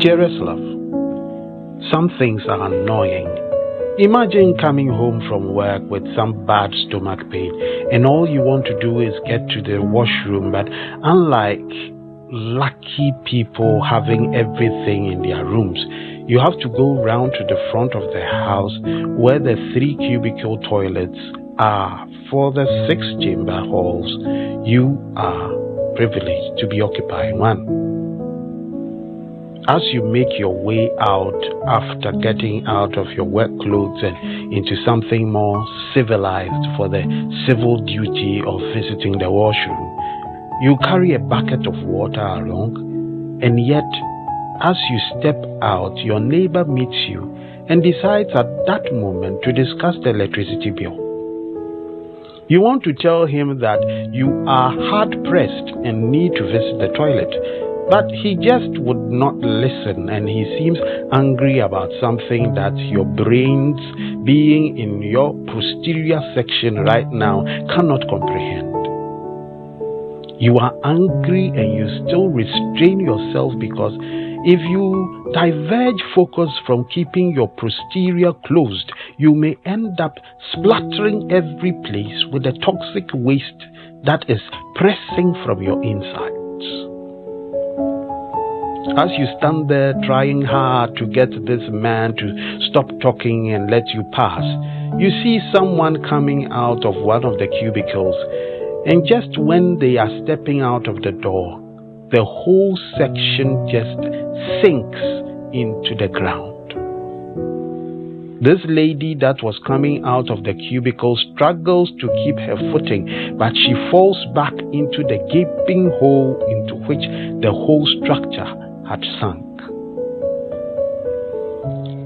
Dearest love, some things are annoying. Imagine coming home from work with some bad stomach pain and all you want to do is get to the washroom, but unlike lucky people having everything in their rooms, you have to go round to the front of the house where the 3 cubicle toilets are for the 6 chamber halls. You are privileged to be occupying one. As you make your way out after getting out of your work clothes and into something more civilized for the civil duty of visiting the washroom, you carry a bucket of water along, and yet as you step out, your neighbor meets you and decides at that moment to discuss the electricity bill. You want to tell him that you are hard-pressed and need to visit the toilet, but he just would not listen, and he seems angry about something that your brains, being in your posterior section right now, cannot comprehend. You are angry and you still restrain yourself because if you diverge focus from keeping your posterior closed, you may end up splattering every place with the toxic waste that is pressing from your insides. As you stand there trying hard to get this man to stop talking and let you pass, you see someone coming out of one of the cubicles, and just when they are stepping out of the door, the whole section just sinks into the ground. This lady that was coming out of the cubicle struggles to keep her footing, but she falls back into the gaping hole into which the whole structure had sunk.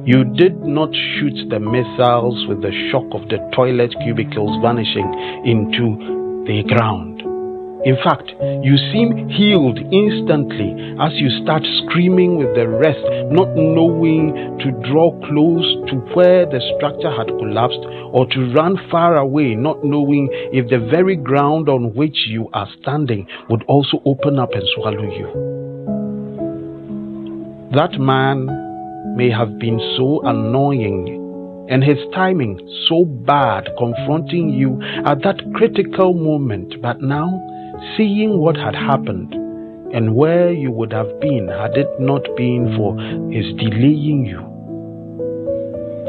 You did not shoot the missiles with the shock of the toilet cubicles vanishing into the ground. In fact, you seem healed instantly as you start screaming with the rest, not knowing to draw close to where the structure had collapsed or to run far away, not knowing if the very ground on which you are standing would also open up and swallow you. That man may have been so annoying and his timing so bad confronting you at that critical moment, but now, seeing what had happened and where you would have been had it not been for his delaying you,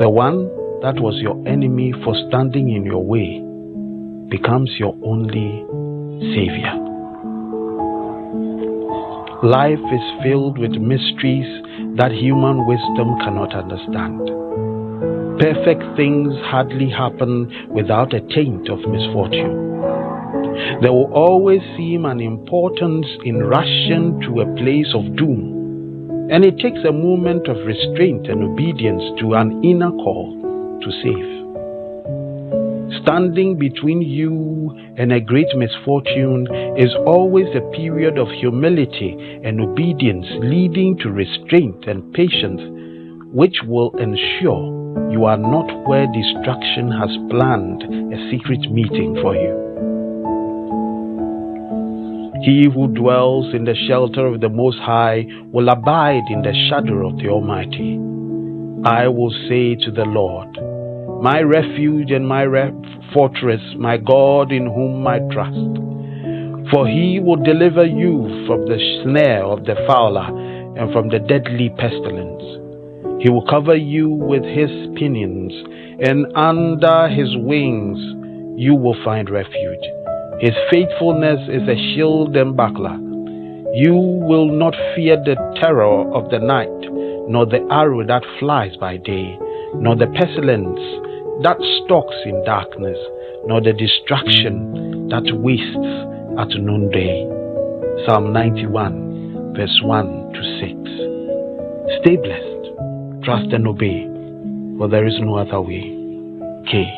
the one that was your enemy for standing in your way becomes your only savior. Life is filled with mysteries that human wisdom cannot understand. Perfect things hardly happen without a taint of misfortune. There will always seem an importance in rushing to a place of doom, and it takes a moment of restraint and obedience to an inner call to save. Standing between you and a great misfortune is always a period of humility and obedience leading to restraint and patience, which will ensure you are not where destruction has planned a secret meeting for you. He who dwells in the shelter of the Most High will abide in the shadow of the Almighty. I will say to the Lord, my refuge and my fortress, my God in whom I trust. For he will deliver you from the snare of the fowler and from the deadly pestilence. He will cover you with his pinions, and under his wings you will find refuge. His faithfulness is a shield and buckler. You will not fear the terror of the night, nor the arrow that flies by day, nor the pestilence that stalks in darkness, nor the destruction that wastes at noonday. Psalm 91, verse 1 to 6. Stay blessed, trust and obey, for there is no other way. K.